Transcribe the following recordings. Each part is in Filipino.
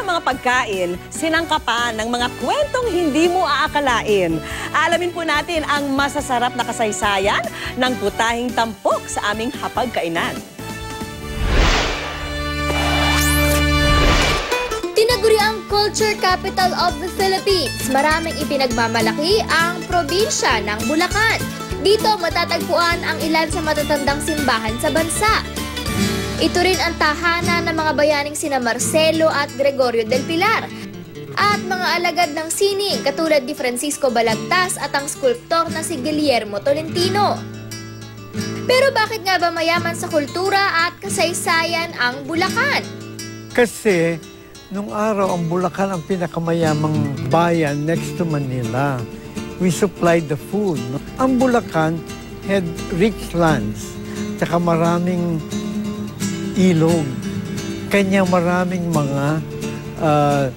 ng mga pagkain, sinangkapan ng mga kwentong hindi mo aakalain. Alamin po natin ang masasarap na kasaysayan ng putahing tampok sa aming hapagkainan. Tinaguri ang Culture Capital of the Philippines. Maraming ipinagmamalaki ang probinsya ng Bulacan. Dito matatagpuan ang ilan sa matatandang simbahan sa bansa. Ito rin ang tahanan ng mga bayaning sina Marcelo at Gregorio del Pilar. At mga alagad ng sining katulad ni Francisco Balagtas at ang skulptor na si Guillermo Tolentino. Pero bakit nga ba mayaman sa kultura at kasaysayan ang Bulacan? Kasi nung araw ang Bulacan ang pinakamayamang bayan next to Manila. We supplied the food. Ang Bulacan had rich lands, tsaka maraming ilog. Kanya maraming mga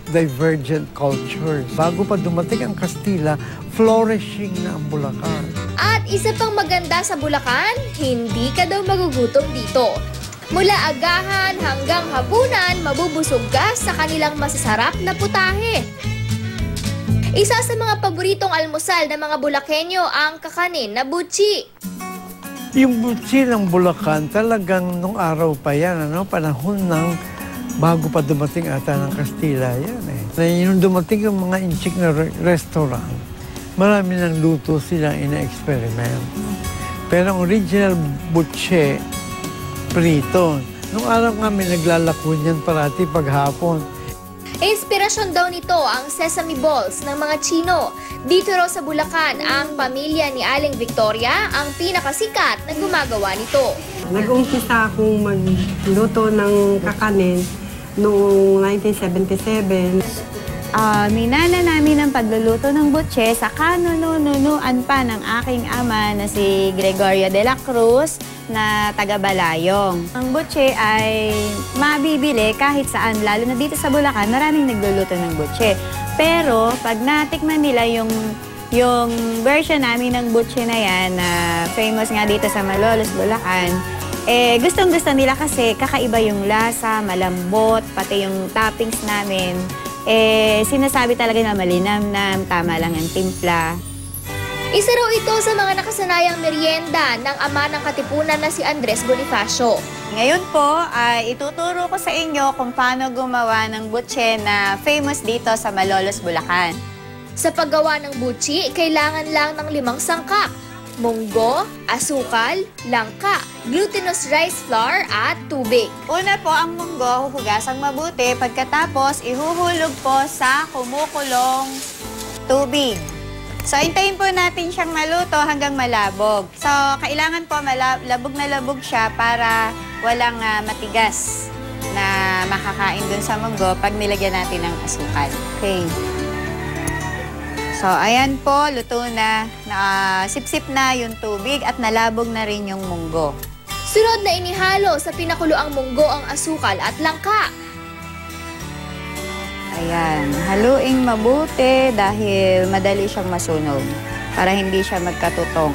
divergent cultures. Bago pa dumating ang Kastila, flourishing na ang Bulacan. At isa pang maganda sa Bulacan, hindi ka daw magugutom dito. Mula agahan hanggang hapunan, mabubusog ka sa kanilang masasarap na putahe. Isa sa mga paboritong almusal ng mga Bulakenyo ang kakanin na butchi. Yung butchi ng Bulacan, talagang nung araw pa yan, panahon ng bago pa dumating ata ng Kastila yan Yung dumating yung mga inchik na restaurant, marami ng luto silang ina-experiment. Pero ang original butchi, prito. Nung araw kami naglalako niyan parati paghapon. Inspirasyon daw nito ang sesame balls ng mga Chino. Dito raw sa Bulacan, ang pamilya ni Aling Victoria ang pinakasikat na gumagawa nito. Nag-umpisa akong magluto ng kakanin noong 1977. Minana namin ang pagluluto ng butche sa kanununuan pa ng aking ama na si Gregorio de la Cruz na taga-Balayong. Ang butche ay mabibili kahit saan, lalo na dito sa Bulacan, maraming nagluluto ng butche. Pero pag natikman nila yung version namin ng butche na yan, na famous nga dito sa Malolos, Bulacan, gustong-gusto nila kasi kakaiba yung lasa, malambot, pati yung toppings namin. Sinasabi talaga na malinamnam, tama lang yung timpla. Isa raw ito sa mga nakasanayang merienda ng ama ng Katipunan na si Andres Bonifacio. Ngayon po, ituturo ko sa inyo kung paano gumawa ng butche na famous dito sa Malolos, Bulacan. Sa paggawa ng butchi, kailangan lang ng 5 sangkap: munggo, asukal, langka, glutinous rice flour at tubig. Una po, ang munggo, huhugasang mabuti. Pagkatapos, ihuhulog po sa kumukulong tubig. So, hintayin po natin siyang maluto hanggang malabog. So, kailangan po labog na labog siya para walang matigas na makakain dun sa munggo pag nilagyan natin ng asukal. Okay. So, ayan po, luto na. Sip-sip na yung tubig at nalabog na rin yung munggo. Sunod na inihalo sa pinakuloang munggo ang asukal at langka. Ayan, haluing mabuti dahil madali siyang masunog para hindi siya magkatutong.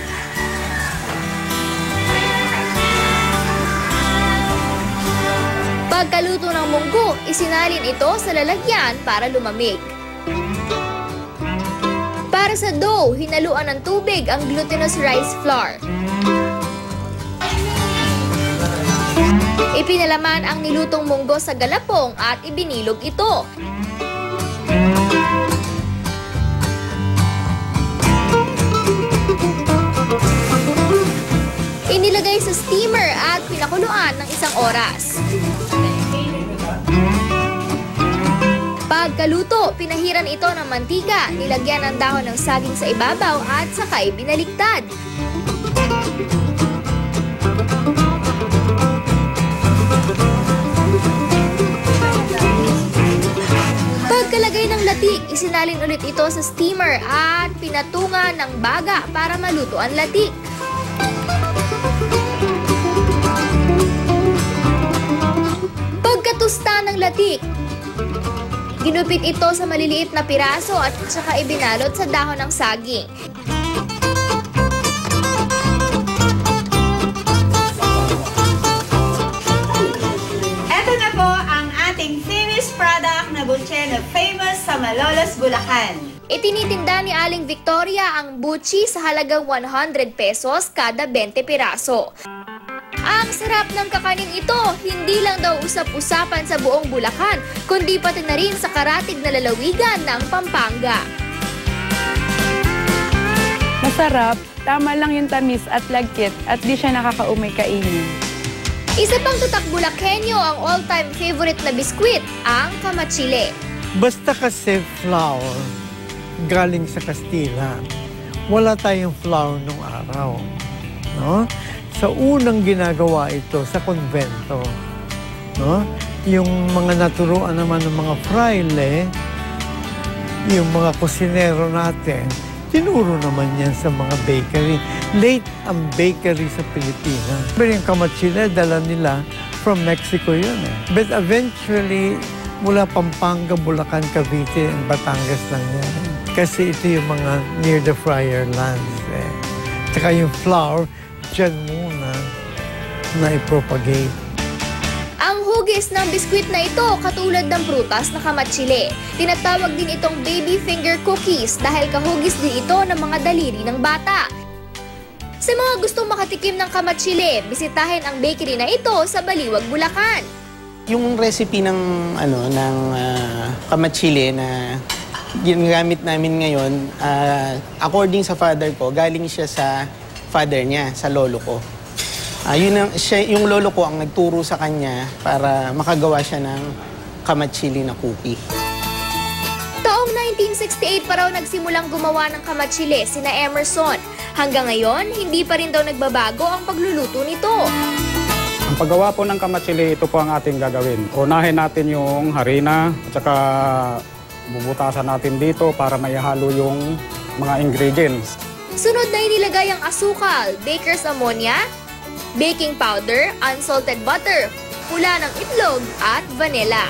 Pagkaluto ng munggo, isinalin ito sa lalagyan para lumamig. Para sa dough, hinaluan ng tubig ang glutinous rice flour. Ipinalaman ang nilutong munggo sa galapong at ibinilog ito. Inilagay sa steamer at pinakuluan ng 1 oras. Pagkaluto, pinahiran ito ng mantika, nilagyan ng dahon ng saging sa ibabaw at sakay binaliktad. Pagkalagay ng latik, isinalin ulit ito sa steamer at pinatungan ng baga para maluto ang latik. Pagkatusta ng latik, ginupit ito sa maliliit na piraso at saka ibinalot sa dahon ng saging. Ito na po ang ating finished finished product na butche na famous sa Malolos, Bulacan. Itinitinda ni Aling Victoria ang butchi sa halagang 100 pesos kada 20 piraso. Ang sarap ng kakaning ito, hindi lang daw usap-usapan sa buong Bulacan, kundi pati na rin sa karatig na lalawigan ng Pampanga. Masarap, tama lang yung tamis at lagkit at di siya nakakaumay kainin. Isa pang tutak Bulakenyo ang all-time favorite na biskwit, ang kamachile. Basta kasi flour galing sa Kastila. Wala tayong flour nung araw. No? Sa unang ginagawa ito sa konvento. No? Yung mga naturuan naman ng mga fraile, yung mga kusinero natin, tinuro naman yan sa mga bakery. Late ang bakery sa Pilipinas. Pero yung kamachile, dala nila from Mexico yun. But eventually, mula Pampanga, Bulacan, Cavite, and Batangas lang yan. Kasi ito yung mga near the Friar lands. Tsaka yung flour, dyan muna na i-propagate. Ang hugis ng biskwit na ito katulad ng prutas na kamachile. Tinatawag din itong baby finger cookies dahil kahugis din ito ng mga daliri ng bata. Sa mga gustong makatikim ng kamachile, bisitahin ang bakery na ito sa Baliwag, Bulacan. Yung recipe ng kamachile na ginagamit namin ngayon, according sa father ko, galing siya sa father niya, sa lolo ko. Yung lolo ko ang nagturo sa kanya para makagawa siya ng kamachili na cookie. Taong 1968 pa raw nagsimulang gumawa ng kamachile sina Emerson. Hanggang ngayon, hindi pa rin daw nagbabago ang pagluluto nito. Ang paggawa po ng kamachili, ito po ang ating gagawin. Unahin natin yung harina at saka bubutasan natin dito para maihalo yung mga ingredients. Sunod na inilagay ang asukal, baker's ammonia, baking powder, unsalted butter, pula ng itlog at vanilla.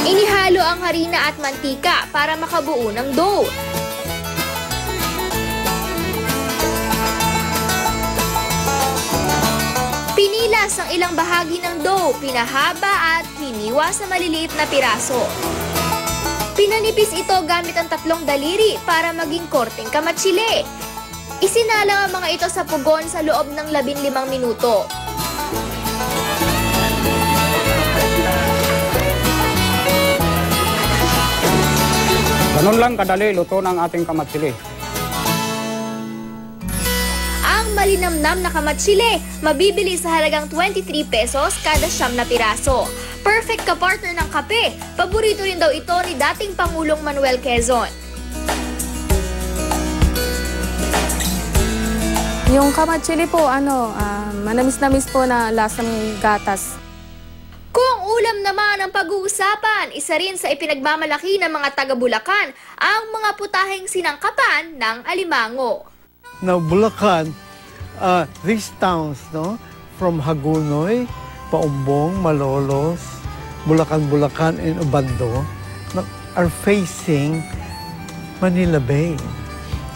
Inihalo ang harina at mantika para makabuo ng dough. Pinilas ang ilang bahagi ng dough, pinahaba at hiniwa sa maliliit na piraso. Pinanipis ito gamit ang 3 daliri para maging korteng kamachile. Isinalang ang mga ito sa pugon sa loob ng 15 minuto. Ganun lang kadali luto ng ating kamachili. Ang malinamnam na kamachile, mabibili sa halagang 23 pesos kada 9 na piraso. Perfect ka-partner ng kape. Paborito rin daw ito ni dating Pangulong Manuel Quezon. Yung kamachili po, manamis-namis po na lasang gatas. Kung ulam naman ang pag-uusapan, isa rin sa ipinagmamalaki ng mga taga-Bulacan ang mga putaheng sinangkapan ng alimango. Now, Bulacan, these towns, no, from Hagunoy, Paumbong, Malolos, Bulacan, and Obando, are facing Manila Bay.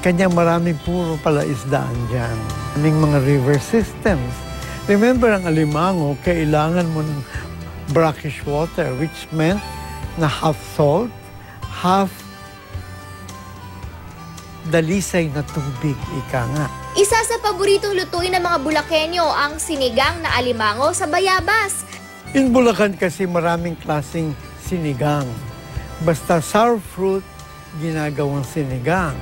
Kanya maraming puro palaisdaan dyan. Aming mga river systems. Remember, ang alimango, kailangan mo ng brackish water, which meant na half salt, half dalisay na tubig, ika nga. Isa sa paboritong lutuin ng mga Bulakenyo ang sinigang na alimango sa bayabas. In Bulacan kasi maraming klaseng sinigang. Basta sour fruit, ginagawang sinigang.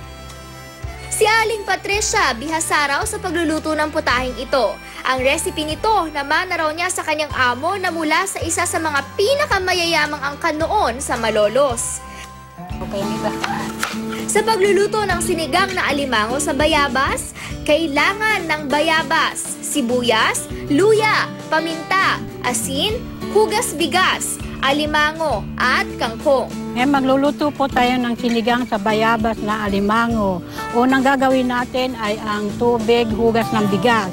Si Aling Patricia, bihasa raw sa pagluluto ng putahing ito. Ang recipe nito naman na raw niya sa kanyang amo na mula sa isa sa mga pinakamayayamang angkan noon sa Malolos. Okay, diba? Sa pagluluto ng sinigang na alimango sa bayabas, kailangan ng bayabas, sibuyas, luya, paminta, asin, hugas bigas, alimango at kangkong. Magluluto po tayo ng sinigang sa bayabas na alimango. Unang gagawin natin ay ang tubig, hugas ng bigas.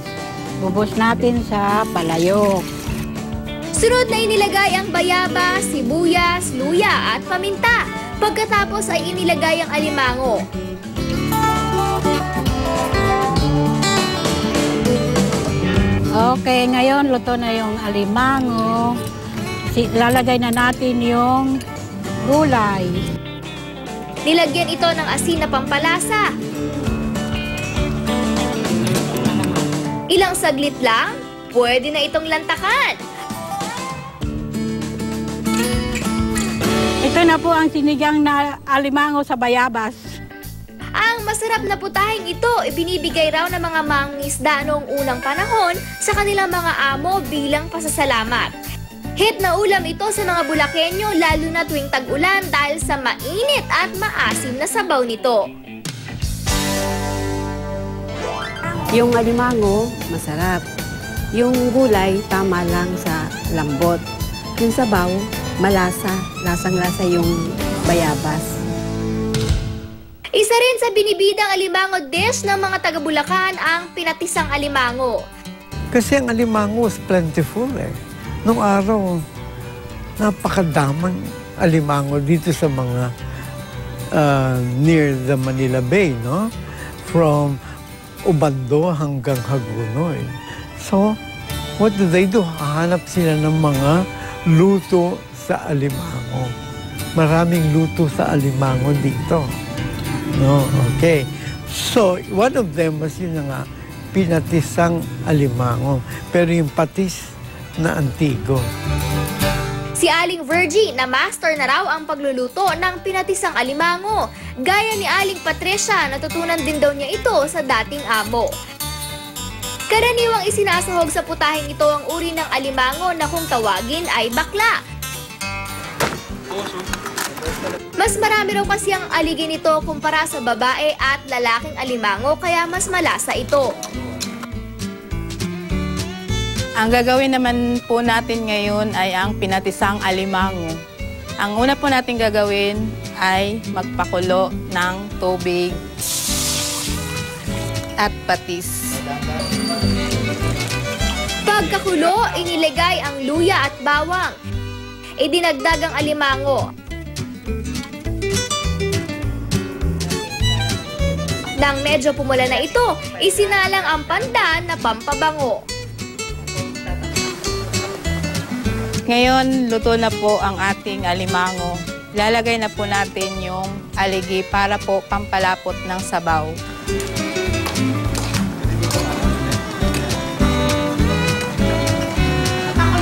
Bubos natin sa palayok. Sunod na inilagay ang bayabas, sibuyas, luya at paminta. Pagkatapos ay inilagay ang alimango. Okay, ngayon luto na yung alimango. Lalagay na natin yung gulay. Nilagyan ito ng asin na pampalasa. Ilang saglit lang, pwede na itong lantakan. Ito na po ang sinigang na alimango sa bayabas. Ang masarap na putahing ito, ibinibigay raw ng mga mangingisda noong unang panahon sa kanilang mga amo bilang pasasalamat. Hit na ulam ito sa mga Bulakenyo lalo na tuwing tag-ulan dahil sa mainit at maasim na sabaw nito. Yung alimango, masarap. Yung gulay, tama lang sa lambot. Yung sabaw, malasa. Lasang-lasa yung bayabas. Isa rin sa binibidang alimango dish ng mga taga-Bulacan ang pinatisang alimango. Kasi ang alimango is plentiful eh. Nung araw, napakadamang alimango dito sa mga near the Manila Bay, no? From Ubando hanggang Hagonoy. So, what do? Hahanap sila ng mga luto sa alimango. Maraming luto sa alimango dito. No, okay. So, one of them was yun nga, pinatisang alimango. Pero yung patis na antigo. Si Aling Virgie na master na raw ang pagluluto ng pinatisang alimango. Gaya ni Aling Patricia, natutunan din daw niya ito sa dating amo. Karaniwang isinasahog sa putahing ito ang uri ng alimango na kung tawagin ay bakla. Mas marami raw kasi ang aligin nito kumpara sa babae at lalaking alimango kaya mas malasa ito. Ang gagawin naman po natin ngayon ay ang pinatisang alimango. Ang una po natin gagawin ay magpakulo ng tubig at patis. Pagkakulo, iniligay ang luya at bawang. Idinagdag ang alimango. Nang medyo pumula na ito, isinalang ang pandan na pampabango. Ngayon, luto na po ang ating alimango. Lalagay na po natin yung aligi para po pampalapot ng sabaw.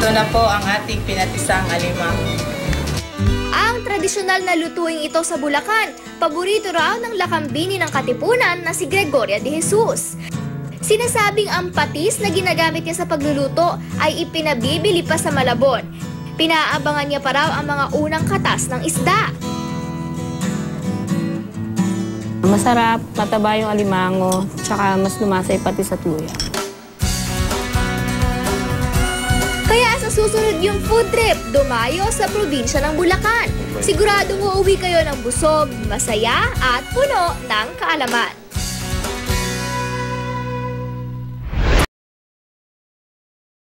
Ito na po ang ating pinatisang alimango. Ang tradisyonal na lutuing ito sa Bulacan, paborito raw ng lakambini ng Katipunan na si Gregoria de Jesus. Sinasabing ang patis na ginagamit niya sa pagluluto ay ipinabibili pa sa Malabon. Pinaabangan niya pa raw ang mga unang katas ng isda. Masarap, mataba yung alimango, tsaka mas lumasay pati sa tuya. Kaya sa susunod yung food trip, dumayo sa probinsya ng Bulacan. Siguradong uuwi kayo ng busog, masaya at puno ng kaalaman.